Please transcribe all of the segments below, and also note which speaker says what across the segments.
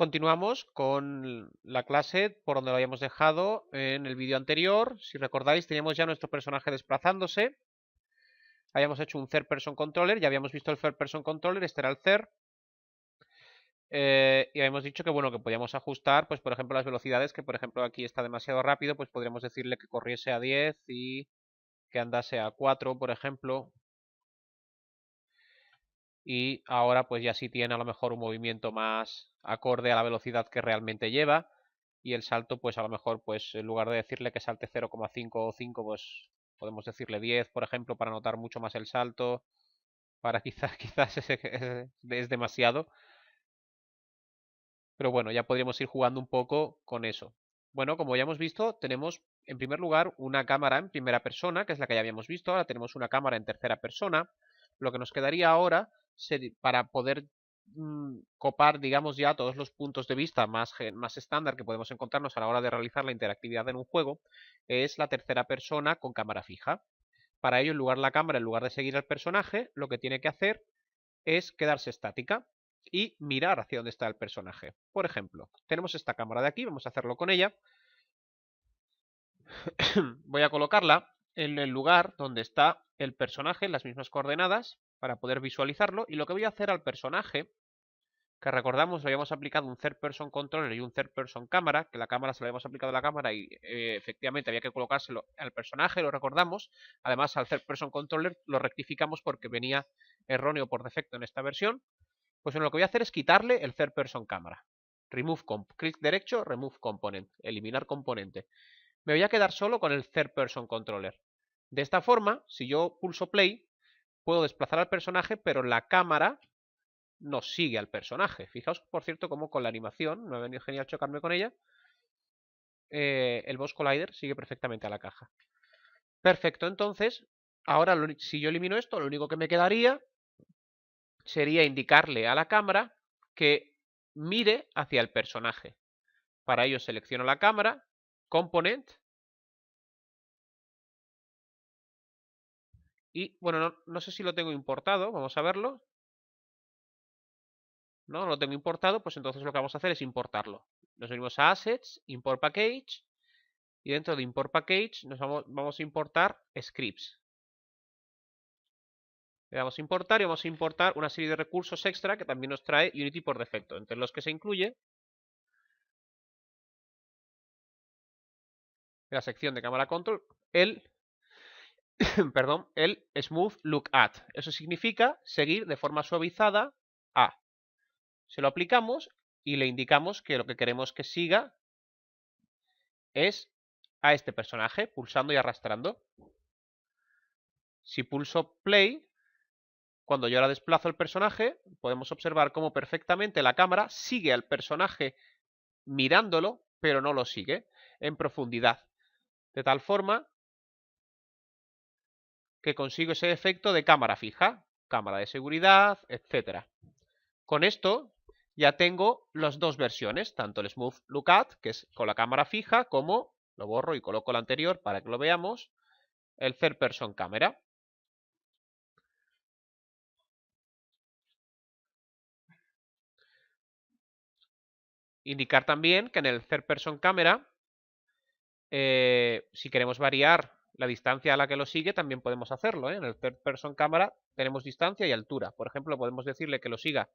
Speaker 1: Continuamos con la clase por donde lo habíamos dejado en el vídeo anterior. Si recordáis, teníamos ya nuestro personaje desplazándose. Habíamos hecho un third person controller, ya habíamos visto el third person controller, este era el third. Y habíamos dicho que bueno, que podíamos ajustar, pues por ejemplo, las velocidades, que por ejemplo aquí está demasiado rápido, pues podríamos decirle que corriese a 10 y que andase a 4, por ejemplo. Y ahora pues ya sí tiene a lo mejor un movimiento más acorde a la velocidad que realmente lleva. Y el salto, pues a lo mejor, pues en lugar de decirle que salte 0,5 o 5, pues podemos decirle 10, por ejemplo, para notar mucho más el salto. Para quizás es demasiado. Pero bueno, ya podríamos ir jugando un poco con eso. Bueno, como ya hemos visto, tenemos en primer lugar una cámara en primera persona, que es la que ya habíamos visto. Ahora tenemos una cámara en tercera persona. Lo que nos quedaría ahora para poder copar, digamos, ya todos los puntos de vista más estándar que podemos encontrarnos a la hora de realizar la interactividad en un juego, es la tercera persona con cámara fija. Para ello, la cámara, en lugar de seguir al personaje, lo que tiene que hacer es quedarse estática y mirar hacia dónde está el personaje. Por ejemplo, tenemos esta cámara de aquí, vamos a hacerlo con ella. Voy a colocarla en el lugar donde está el personaje, en las mismas coordenadas, para poder visualizarlo. Y lo que voy a hacer al personaje, que recordamos, le habíamos aplicado un third person controller y un third person cámara, que la cámara se la habíamos aplicado a la cámara y efectivamente había que colocárselo al personaje, lo recordamos. Además, al third person controller lo rectificamos porque venía erróneo por defecto en esta versión. Pues bueno, lo que voy a hacer es quitarle el third person cámara. Clic derecho, remove component, eliminar componente. Me voy a quedar solo con el third person controller. De esta forma, si yo pulso play, puedo desplazar al personaje, pero la cámara no sigue al personaje. Fijaos, por cierto, como con la animación, me ha venido genial chocarme con ella, el Boss Collider sigue perfectamente a la caja. Perfecto, entonces, ahora si yo elimino esto, lo único que me quedaría sería indicarle a la cámara que mire hacia el personaje. Para ello selecciono la cámara, Component, y bueno, no sé si lo tengo importado, vamos a verlo. No lo tengo importado, pues entonces lo que vamos a hacer es importarlo. Nos venimos a Assets, Import Package, y dentro de Import Package vamos a importar Scripts. Le damos a importar y vamos a importar una serie de recursos extra que también nos trae Unity por defecto, entre los que se incluye en la sección de cámara control el perdón, el Smooth Look At. Eso significa seguir de forma suavizada a. Se lo aplicamos y le indicamos que lo que queremos que siga es a este personaje, pulsando y arrastrando. Si pulso play, cuando yo ahora desplazo el personaje, podemos observar cómo perfectamente la cámara sigue al personaje mirándolo, pero no lo sigue en profundidad. De tal forma que consigo ese efecto de cámara fija, cámara de seguridad, etc. Con esto ya tengo las dos versiones, tanto el Smooth Look At, que es con la cámara fija, como, lo borro y coloco la anterior para que lo veamos, el Third Person Camera. Indicar también que en el Third Person Camera, si queremos variar la distancia a la que lo sigue, también podemos hacerlo. En el Third Person Camera tenemos distancia y altura. Por ejemplo, podemos decirle que lo siga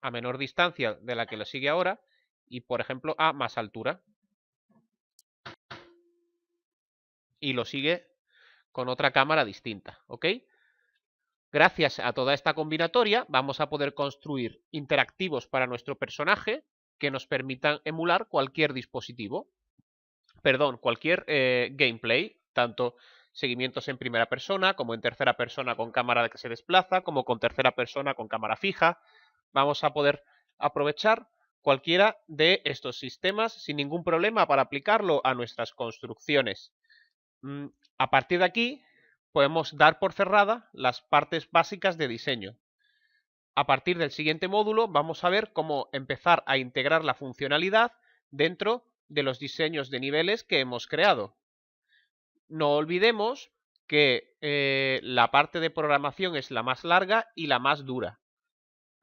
Speaker 1: a menor distancia de la que lo sigue ahora y, por ejemplo, a más altura. Y lo sigue con otra cámara distinta, ¿ok? Gracias a toda esta combinatoria vamos a poder construir interactivos para nuestro personaje que nos permitan emular cualquier dispositivo. Perdón, cualquier gameplay, tanto seguimientos en primera persona, como en tercera persona con cámara que se desplaza, como con tercera persona con cámara fija. Vamos a poder aprovechar cualquiera de estos sistemas sin ningún problema para aplicarlo a nuestras construcciones. A partir de aquí podemos dar por cerrada las partes básicas de diseño. A partir del siguiente módulo vamos a ver cómo empezar a integrar la funcionalidad dentro de los diseños de niveles que hemos creado. No olvidemos que la parte de programación es la más larga y la más dura.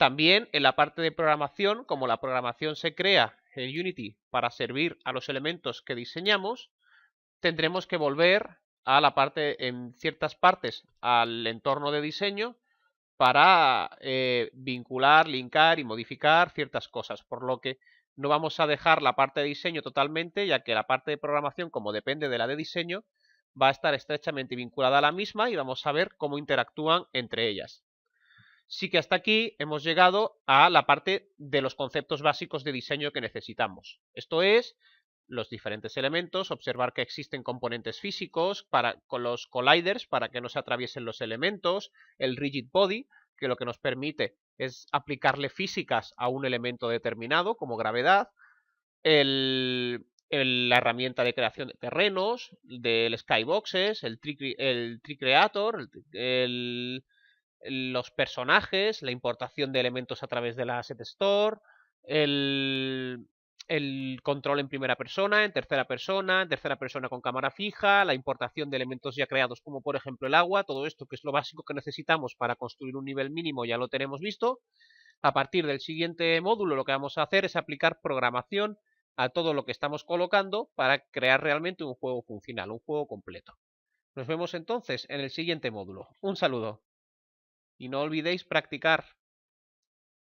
Speaker 1: También en la parte de programación, como la programación se crea en Unity para servir a los elementos que diseñamos, tendremos que volver a la parte, en ciertas partes, al entorno de diseño para vincular, linkar y modificar ciertas cosas, por lo que no vamos a dejar la parte de diseño totalmente, ya que la parte de programación, como depende de la de diseño, va a estar estrechamente vinculada a la misma y vamos a ver cómo interactúan entre ellas. Sí que hasta aquí hemos llegado a la parte de los conceptos básicos de diseño que necesitamos. Esto es, los diferentes elementos, observar que existen componentes físicos con los colliders para que no se atraviesen los elementos, el rigid body, que lo que nos permite es aplicarle físicas a un elemento determinado, como gravedad, la herramienta de creación de terrenos, del skyboxes, el tree creator, los personajes, la importación de elementos a través de la Asset Store, el control en primera persona, en tercera persona con cámara fija, la importación de elementos ya creados como por ejemplo el agua, todo esto que es lo básico que necesitamos para construir un nivel mínimo ya lo tenemos visto. A partir del siguiente módulo lo que vamos a hacer es aplicar programación a todo lo que estamos colocando para crear realmente un juego funcional, un juego completo. Nos vemos entonces en el siguiente módulo. Un saludo. Y no olvidéis practicar.